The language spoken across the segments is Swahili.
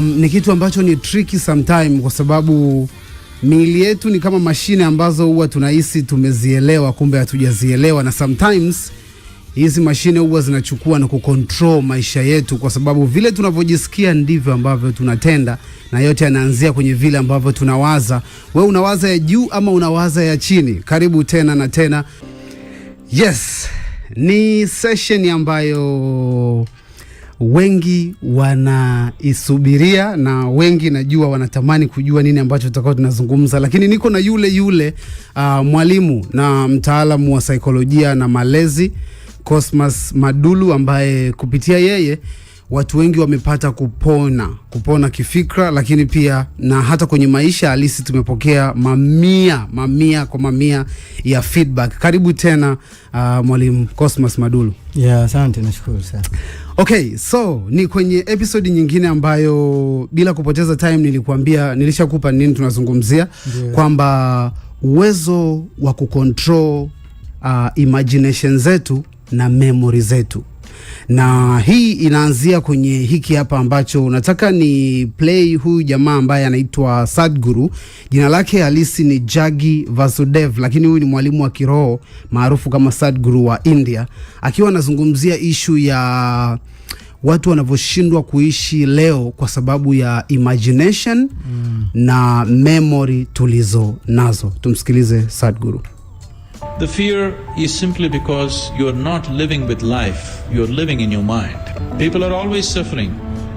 ni kitu ambacho ni tricky sometime, kwa sababu miili yetu ni kama mashine ambazo huwa tunahisi tumezielewa, kumbe hatujazielewa, na sometimes hizi mashine huwa zinachukua na kucontrol maisha yetu, kwa sababu vile tunavyojisikia ndivyo ambavyo tunatenda, na yote yanaanzia kwenye vile ambavyo tunawaza. Wewe unawaza ya juu ama unawaza ya chini? Karibu tena na tena. Yes, ni session ambayo wengi wanaisubiria na wengi najua wanatamani kujua nini ambacho tutakao tunazungumza, lakini niko na yule mwalimu na mtaalamu wa saikolojia na malezi, Cosmas Madulu, ambaye kupitia yeye watu wengi wamepata kupona kifikra, lakini pia na hata kwenye maisha halisi tumepokea mamia ya feedback. Karibu tena mwalimu Cosmas Madulu. Yeah, asante, nashukuru sana. Okay, so ni kwenye episode nyingine ambayo bila kupoteza time nilishakupa nini tunazungumzia, kwamba uwezo wa kucontrol imagination zetu na memory zetu. Na hii inaanzia kwenye hiki hapa ambacho nataka ni play huyu jamaa ambaye anaitwa Sadhguru. Jina lake halisi ni Jaggi Vasudev, lakini huyu ni mwalimu wa kiroho maarufu kama Sadhguru wa India, akiwa anazungumzia issue ya watu wanavyoshindwa kuishi leo kwa sababu ya imagination na memory tulizo nazo. Tumsikilize Sadhguru. The fear is simply because you're not living with life, you're living in your mind. People are always suffering,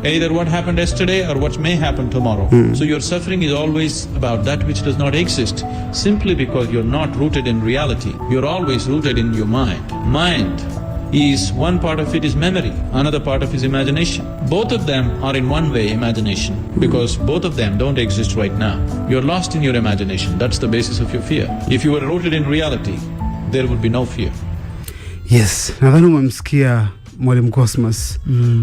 either what happened yesterday or what may happen tomorrow. So your suffering is always about that which does not exist, simply because you're not rooted in reality. You're always rooted in your mind. Mind is, one part of it is memory, another part of it is imagination. Both of them are in one way imagination, because both of them don't exist right now. You're lost in your imagination. That's the basis of your fear. If you were rooted in reality, there would be no fear. Yes, nadhani umemsikia mwalimu Cosmas.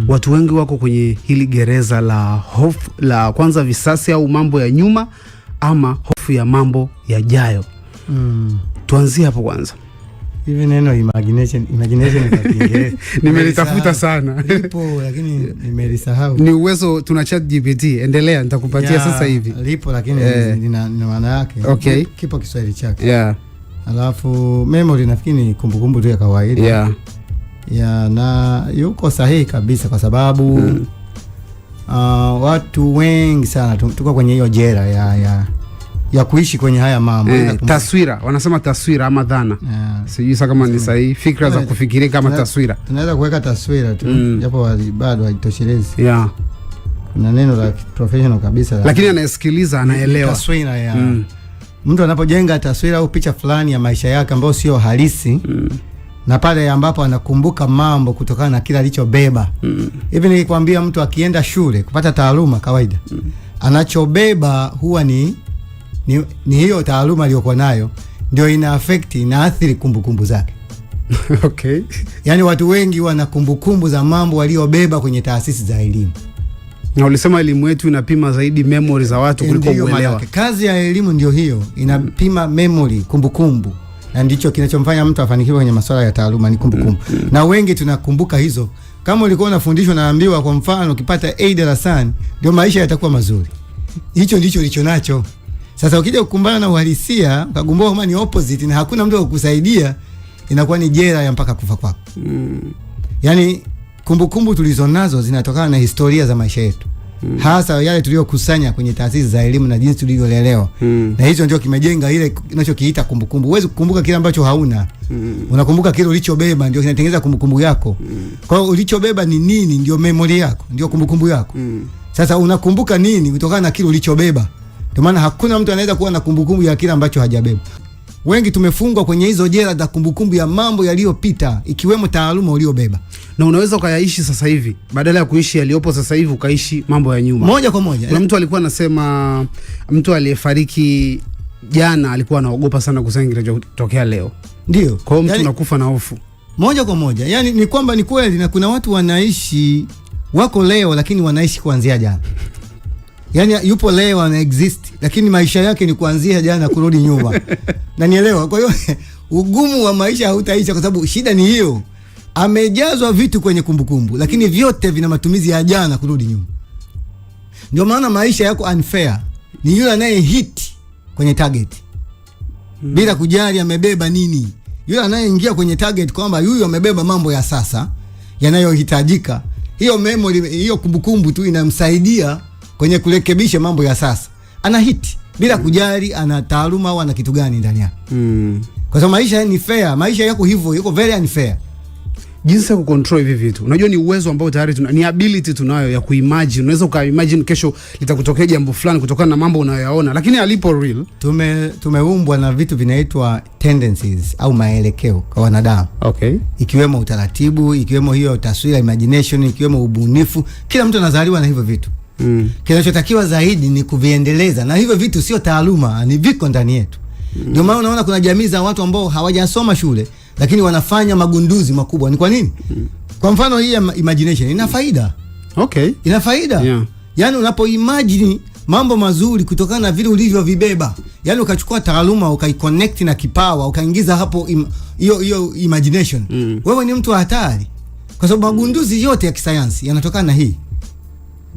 Watu wengi wako kwenye hili gereza la hofu la kwanza visasi au mambo ya nyuma, ama hofu ya mambo yajayo. Tuanzie hapo kwanza. Hivi neno imagination kwa Kiingereza nimelitafuta sana. Lipo lakini nimelisahau. Ni uwezo, tuna chat GPT. Endelea, nitakupatia sasa hivi. Lipo lakini lina maana yake. Okay. Kipo Kiswahili chake. Yeah. Alafu memory nafikiri ni kumbukumbu tu ya kawaida. Yeah. Yeah, na yuko sahihi kabisa kwa sababu watu wengi sana tuko kwenye hiyo jera ya kuishi kwenye haya mambo. Taswira, wanasema taswira ama dhana. Sijui sasa kama ni sahihi, fikra za kufikiria kama taswira. Tunaweza kuweka taswira tu, japo bado haitoshelezi. Yeah. Na neno la professional kabisa. Lakini anayesikiliza anaelewa. Taswira ya mtu anapojenga taswira au picha fulani ya maisha yake ambayo sio halisi, na pale ambapo anakumbuka mambo kutokana na kila alichobeba. Hivi nilikwambia mtu akienda shule kupata taaluma kawaida, anachobeba huwa ni hiyo taaluma aliyokuwa nayo ndio ina affect, inaathiri kumbukumbu zake. Okay. Yaani watu wengi wana kumbukumbu za mambo waliobeba kwenye taasisi za elimu. Na ulisema elimu yetu inapima zaidi memory za watu kuliko uelewa. Kazi ya elimu ndio hiyo, inapima memory, kumbukumbu. Na ndicho kinachomfanya mtu afanikiwe kwenye masuala ya taaluma ni kumbukumbu. Na wengi tunakumbuka hizo. Kama ulikuwa unafundishwa na ambiwa kwa mfano ukipata A darasani ndio maisha yatakuwa mazuri. Hicho ndicho ulicho nacho. Sasa ukija kukumbana na uhalisia, ukagundua kama ni opposite na hakuna mtu kukusaidia, inakuwa ni jera ya mpaka kufa kwako. Yaani kumbukumbu tulizonazo zinatokana na historia za maisha yetu. Hasa yale tuliyokusanya kwenye taasisi za elimu na jinsi tulivyolelewa. Na hizo ndio kimejenga ile tunachokiita kumbukumbu. Huwezi kukumbuka kile ambacho hauna. Unakumbuka kile ulichobeba, ndio kinatengeneza kumbukumbu yako. Kwa hiyo ulichobeba ni nini ndio memory yako, ndio kumbukumbu yako. Sasa unakumbuka nini kutokana na kile ulichobeba? Ndio maana hakuna mtu anaweza kuwa na kumbukumbu ya kile ambacho hajabeba. Wengi tumefungwa kwenye hizo jela za kumbukumbu ya mambo yaliyopita, ikiwemo taaluma uliobeba. Na unaweza ukayaishi sasa hivi badala ya kuishi yaliopo sasa hivi, ukaishi mambo ya nyuma moja kwa moja. Kuna mtu alikuwa anasema mtu aliyefariki jana alikuwa anaogopa sana kusema kinachotokea leo. Ndio. Kwa hiyo mtu anakufa na hofu moja kwa moja. Yaani ni kwamba ni kweli, na kuna watu wanaishi wako leo lakini wanaishi kuanzia jana. Yaani yupo leo ana exist lakini maisha yake ni kuanzia jana kurudi nyuma. Na nielewa. Kwa hiyo ugumu wa maisha hautaisha kwa sababu shida ni hiyo. Amejazwa vitu kwenye kumbukumbu lakini vyote vina matumizi ya jana kurudi nyuma. Ndio maana maisha yako unfair ni yule anaye hit kwenye target bila kujali amebeba nini. Yule anayeingia kwenye target kwamba huyu amebeba mambo ya sasa yanayohitajika, hiyo memory, hiyo kumbukumbu tu inamsaidia kwenye kurekebisha mambo ya sasa. Ana hit bila kujali ana taaluma au ana kitu gani ndani yake. Kwa sababu maisha ni fair, maisha yako hivyo, yako very unfair. Jinsi ya kucontrol hivi vitu, unajua ni uwezo ambao tayari ni ability tunayo ya kuimagine. Unaweza ukaimagine kesho litakutokea jambo fulani kutokana na mambo unayoyaona, lakini alipo real. Tumeumbwa na vitu vinaitwa tendencies au maelekeo kwa wanadamu. Okay. Ikiwemo utaratibu, ikiwemo hiyo taswira, imagination, ikiwemo ubunifu. Kila mtu anazaliwa na hivyo vitu. Kinachotakiwa zaidi ni kuviendeleza, na hivyo vitu sio taaluma, ni viko ndani yetu. Ndio maana unaona kuna jamii za watu ambao hawajasoma shule lakini wanafanya magunduzi makubwa. Ni kwa nini? Kwa mfano hii imagination ina faida. Okay. Ina faida. Yeah. Yaani unapoimagine mambo mazuri kutokana na vile ulivyovibeba, yaani ukachukua taaluma ukaiconnect na kipawa ukaingiza hapo hiyo imagination. Wewe ni mtu wa hatari. Kwa sababu magunduzi yote ya kisayansi yanatokana na hii.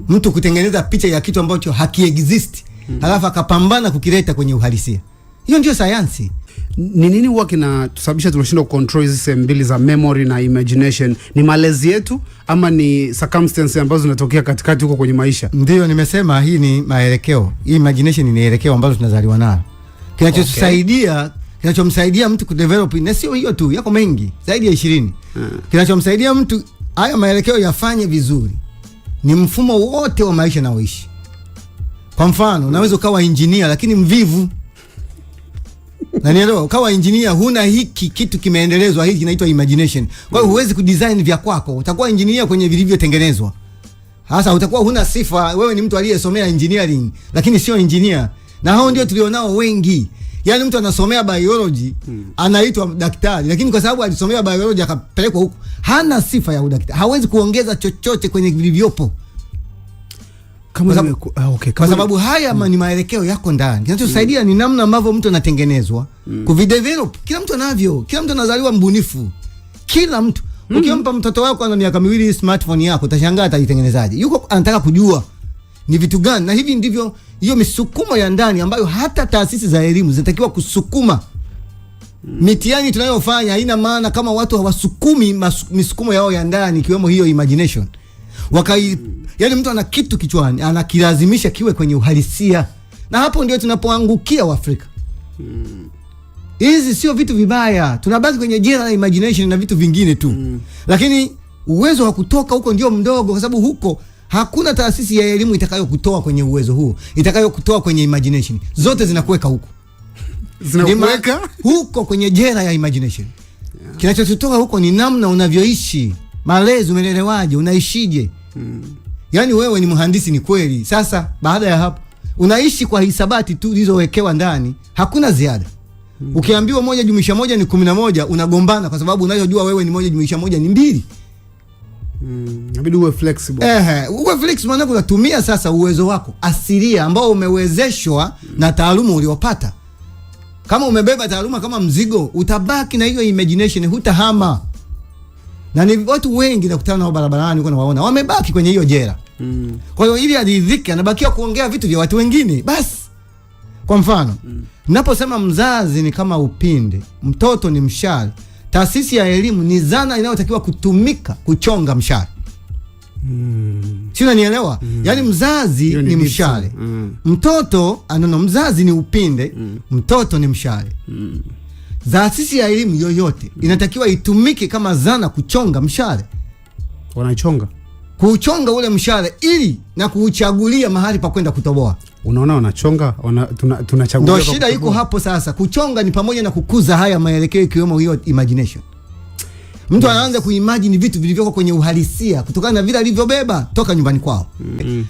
Mtu kutengeneza picha ya kitu ambacho hakiexist, halafu akapambana kukileta kwenye uhalisia. Hiyo ndio sayansi. Ni nini huwa kinatusababisha tunashindwa control hizi sehemu mbili za memory na imagination? Ni malezi yetu ama ni circumstances ambazo zinatokea katikati huko kwenye maisha? Ndio nimesema hii ni maelekeo. Hii imagination ni elekeo ambazo tunazaliwa nayo. Kinachotusaidia, kinachomsaidia mtu kudevelop, na sio hiyo tu, yako mengi, zaidi ya 20. Kinachomsaidia mtu haya maelekeo yafanye vizuri ni mfumo wote wa maisha na uishi. Kwa mfano, unaweza ukawa engineer lakini mvivu. Na nielewa, ukawa engineer huna hiki kitu kimeendelezwa, hiki kinaitwa imagination. Kwa hiyo huwezi kudesign vya kwako. Utakuwa engineer kwenye vilivyotengenezwa. Hasa utakuwa huna sifa, wewe ni mtu aliyesomea engineering lakini sio engineer. Na hao ndio tulionao wengi. Yaani mtu anasomea biology, anaitwa daktari, lakini kwa sababu alisomea biology akapelekwa huko, hana sifa ya udaktari. Hawezi kuongeza chochote kwenye vilivyopo. Kwa sababu haya ni maelekeo yako ndani. Kinachosaidia ni namna ambavyo mtu anatengenezwa, kuvidevelop. Kila mtu anavyo, kila mtu anazaliwa mbunifu. Kila mtu. Ukimpa mtoto wako ana miaka 2 smartphone yako, utashangaa ataitengenezaje. Yuko anataka kujua ni vitu gani, na hivi ndivyo hiyo misukumo ya ndani ambayo hata taasisi za elimu zinatakiwa kusukuma. Mitihani tunayofanya haina maana kama watu hawasukumi misukumo yao ya ndani, ikiwemo hiyo imagination. Yaani mtu ana kitu kichwani, anakilazimisha kiwe kwenye uhalisia. Na hapo ndio tunapoangukia Waafrika. Hizi sio vitu vibaya. Tunabaki kwenye jela la imagination na vitu vingine tu. Lakini uwezo wa kutoka huko ndio mdogo, kwa sababu huko hakuna taasisi ya elimu itakayokutoa kwenye uwezo huo, itakayokutoa kwenye imagination. Zote zinakuweka huko. Zinakuweka huko kwenye jela ya imagination. Kinachotutoka huko ni namna unavyoishi, malezi, umelelewaje, unaishije. Yaani wewe ni mhandisi ni kweli. Sasa baada ya hapo unaishi kwa hisabati tu zilizowekewa ndani, hakuna ziada. Ukiambiwa 1 + 1 ni 11, unagombana kwa sababu unayojua wewe ni 1 + 1 ni 2. Inabidi uwe flexible. Uwe flexible, maana unatumia sasa uwezo wako asilia ambao umewezeshwa na taaluma uliopata. Kama umebeba taaluma kama mzigo, utabaki na hiyo imagination, hutahama. Na ni watu wengi nakutana nao barabarani uko nawaona wamebaki kwenye hiyo jela. Kwa hiyo ili adhidhike anabakia kuongea vitu vya watu wengine. Basi. Kwa mfano, ninaposema mzazi ni kama upinde, mtoto ni mshale, taasisi ya elimu ni zana inayotakiwa kutumika kuchonga mshale. Si unanielewa? Yaani mzazi ni mshale. Mtoto mzazi ni upinde, mtoto ni mshale. Taasisi ya elimu yoyote inatakiwa itumike kama zana kuchonga mshale. Wanaichonga. Kuchonga ule mshale ili na kuuchagulia mahali pa kwenda kutoboa. Unaona wanachonga, tunachagulia. Ndio shida iko hapo sasa. Kuchonga ni pamoja na kukuza haya maelekeo, ikiwemo hiyo imagination. Mtu anaanza kuimagine vitu vilivyoko kwenye uhalisia kutokana na vile alivyobeba toka nyumbani kwao.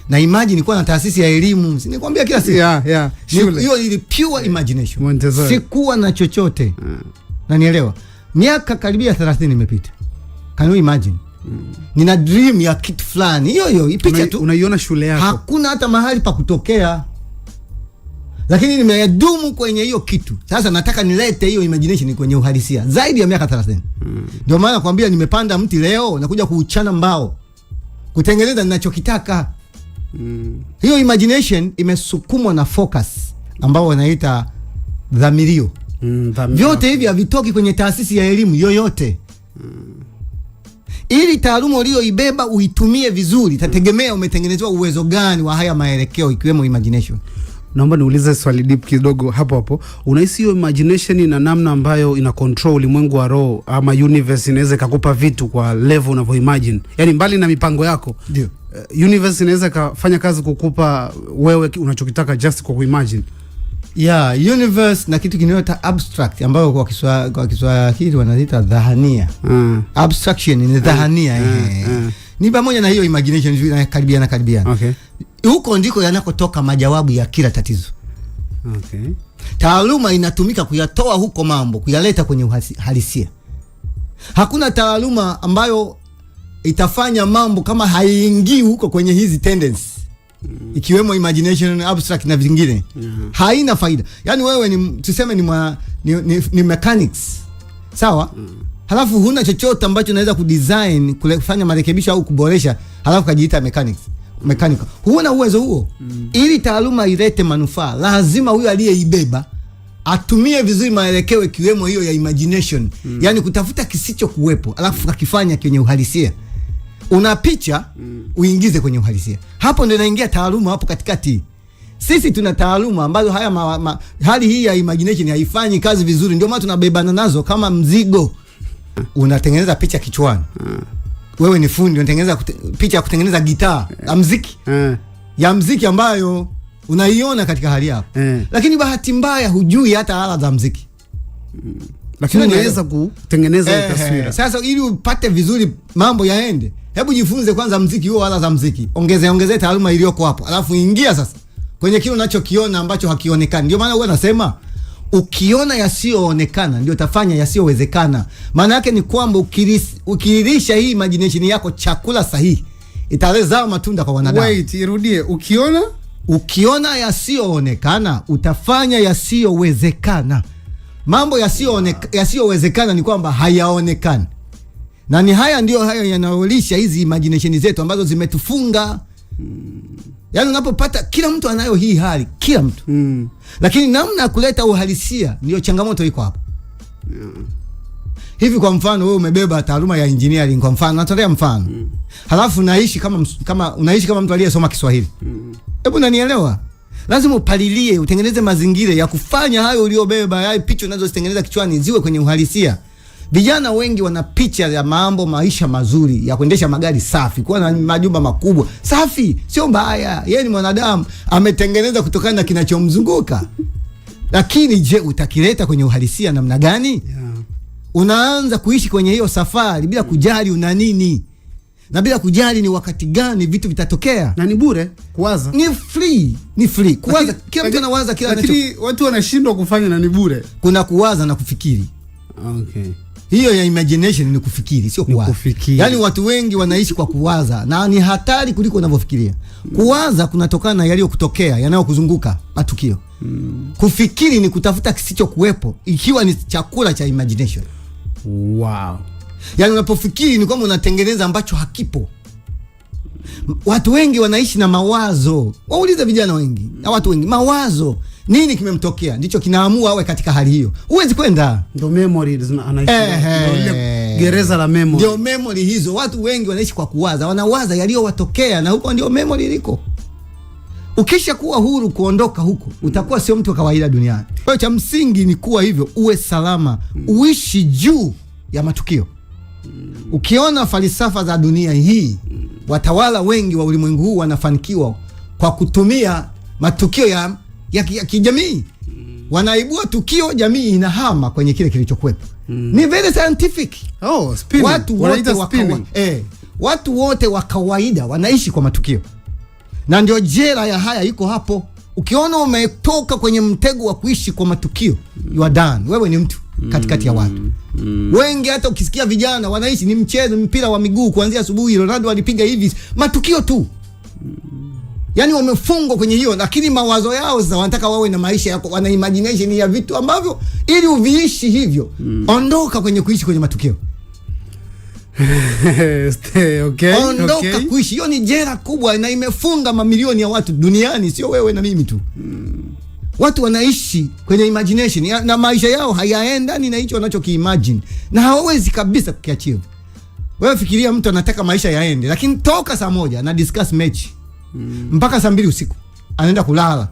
Na imagine kwa na taasisi ya elimu, sinikwambia kila siku. Shule. Hiyo ili pure imagination. Montessori. Sikuwa na chochote. Na nielewa. Miaka karibia 30 imepita. Can you imagine? Nina dream ya kitu fulani. Hiyo picha tu. Unaiona shule yako. Hakuna hata mahali pa kutokea. Lakini nimedumu kwenye hiyo kitu. Sasa nataka nilete hiyo imagination kwenye uhalisia. Zaidi ya miaka 30. Ndio maana nakwambia nimepanda mti leo na kuja kuuchana mbao. Kutengeneza ninachokitaka. Hiyo imagination imesukumwa na focus ambao wanaita dhamirio. Vyote hivi havitoki kwenye taasisi ya elimu yoyote. Ili taaluma uliyoibeba uitumie vizuri, tategemea umetengenezwa uwezo gani wa haya maelekeo ikiwemo imagination. Naomba niulize swali deep kidogo hapo. Unahisi hiyo imagination ina namna ambayo ina control ulimwengu wa roho ama universe inaweza kukupa vitu kwa level unavyo imagine? Yaani mbali na mipango yako. Ndio. Universe inaweza kufanya kazi kukupa wewe unachokitaka just kwa kuimagine. Yeah, universe na kitu kinaitwa abstract ambayo kwa Kiswahili wanaita dhahania. Abstraction ni dhahania. Ni pamoja na hiyo imagination inakaribiana. Okay. Huko ndiko yanakotoka majawabu ya kila tatizo. Okay. Taaluma inatumika kuyatoa huko mambo, kuyaleta kwenye uhalisia. Hakuna taaluma ambayo itafanya mambo kama haiingii huko kwenye hizi tendencies. Ikiwemo imagination, abstract na vingine. Haina faida. Yaani wewe tuseme ni mechanics. Sawa? Halafu huna chochote ambacho unaweza kudesign, kufanya marekebisho au kuboresha, halafu kajiita mechanical. Huna uwezo huo. Ili taaluma ilete manufaa, lazima huyo aliyeibeba atumie vizuri maelekeo ikiwemo hiyo ya imagination. Yaani kutafuta kisicho kuwepo, halafu akifanya kwenye uhalisia. Una picha, uingize kwenye uhalisia. Hapo ndio inaingia taaluma hapo katikati. Sisi tuna taaluma ambazo hali hii ya imagination haifanyi kazi vizuri, ndio maana tunabebana nazo kama mzigo. Unatengeneza picha kichwani. Wewe ni fundi, unatengeneza picha ya kutengeneza gitaa ya muziki. Ya muziki ambayo unaiona katika hali yako. Lakini bahati mbaya hujui hata ala za muziki. Lakini unaweza kutengeneza taswira. Sasa ili upate vizuri mambo yaende, hebu jifunze kwanza muziki huo, ala za muziki. Ongeze taaluma iliyoko hapo. Alafu ingia sasa kwenye kile unachokiona ambacho hakionekani. Ndio maana wewe unasema ukiona yasiyoonekana ndio utafanya yasiyowezekana. Maana yake ni kwamba ukililisha hii imagination yako chakula sahihi, italeza matunda kwa wanadamu. Wait, irudie. Ukiona yasiyoonekana utafanya yasiyowezekana. Mambo yasiyowezekana ni kwamba hayaonekani. Na ni haya ndio yanayolisha hizi imagination zetu ambazo zimetufunga. Yaani unapopata, kila mtu anayo hii hali, kila mtu. Lakini namna ya kuleta uhalisia ndio changamoto iko hapo. Hivi kwa mfano wewe umebeba taaluma ya engineering kwa mfano, natolea mfano. Halafu unaishi kama mtu aliyesoma Kiswahili. Hebu unanielewa? Lazima upalilie, utengeneze mazingira ya kufanya hayo uliobeba, yaani picha unazozitengeneza kichwani ziwe kwenye uhalisia. Vijana wengi wana picha ya maisha mazuri, ya kuendesha magari safi, kuwa na majumba makubwa. Safi, sio mbaya. Yeye ni mwanadamu, ametengeneza kutokana na kinachomzunguka. Lakini je, utakileta kwenye uhalisia namna gani? Unaanza kuishi kwenye hiyo safari bila kujali una nini. Na bila kujali ni wakati gani vitu vitatokea. Na ni bure kuwaza. Ni free. Kuwaza, kila mtu anawaza kila anacho. Lakini watu wanashindwa kufanya na ni bure. Kuna kuwaza na kufikiri. Okay. Hiyo ya imagination ni kufikiri, sio kuwaza. Yaani watu wengi wanaishi kwa kuwaza na ni hatari kuliko unavyofikiria. Kuwaza kunatokana na yaliyokutokea, yanayokuzunguka, matukio. Kufikiri ni kutafuta kisicho kuwepo, ikiwa ni chakula cha imagination. Wow. Yaani unapofikiri ni kwamba unatengeneza ambacho hakipo. Watu wengi wanaishi na mawazo. Waulize vijana wengi na watu wengi, mawazo nini kimemtokea ndicho kinaamua awe katika hali hiyo. Huwezi kwenda. Ndio memory anaishi. Ndio gereza la memory. Ndio memory hizo. Watu wengi wanaishi kwa kuwaza, wanawaza yaliyowatokea na huko ndio memory iliko. Ukisha kuwa huru kuondoka huko, utakuwa sio mtu wa kawaida duniani. Kwa hiyo cha msingi ni kuwa hivyo, uwe salama, uishi juu ya matukio. Ukiona falsafa za dunia hii, watawala wengi wa ulimwengu huu wanafanikiwa kwa kutumia matukio ya kijamii. Wanaibua tukio, jamii inahama kwenye kile kilichokuwepo. Ni very scientific. Spinning. Watu wote wa kawaida wanaishi kwa matukio. Na ndio jela ya haya iko hapo. Ukiona umetoka kwenye mtego wa kuishi kwa matukio, you are done. Wewe ni mtu katikati ya watu. Wengi hata ukisikia vijana wanaishi ni mchezo, mpira wa miguu kuanzia asubuhi, Ronaldo alipiga hivi, matukio tu. Yaani wamefungwa kwenye hiyo, lakini mawazo yao sasa wanataka wawe na maisha yako, wana imagination ya vitu ambavyo ili uviishi hivyo, ondoka kwenye kuishi kwenye matukio. Okay, ondoka kuishi. Hiyo ni jela kubwa na imefunga mamilioni ya watu duniani, sio wewe na mimi tu. Watu wanaishi kwenye imagination na maisha yao hayaendani na hicho wanachokiimagine na hawawezi kabisa kukiachieve. Wewe fikiria mtu anataka maisha yaende, lakini toka saa 1 na discuss mechi mpaka saa 2 usiku anaenda kulala.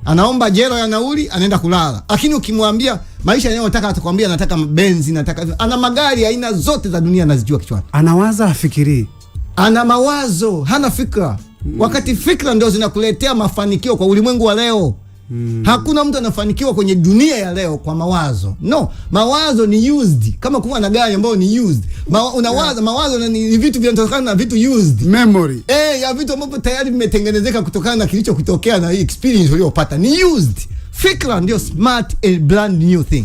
Anaomba jero ya nauli, anaenda kulala. Lakini ukimwambia maisha yanayotaka, atakwambia nataka benzi, nataka, ana magari aina zote za dunia anazijua kichwani. Anawaza, afikiri. Ana mawazo, hana fikra. Wakati fikra ndio zinakuletea mafanikio kwa ulimwengu wa leo. Hakuna mtu anafanikiwa kwenye dunia ya leo kwa mawazo. No, mawazo ni used. Kama kuwa na gari ambayo ni used. Unawaza, mawazo ni vitu vinatokana na vitu used. Memory. Ya vitu ambavyo tayari vimetengenezeka kutokana na kilichokutokea na experience uliyopata. Ni used. Fikra ndio smart and brand new thing.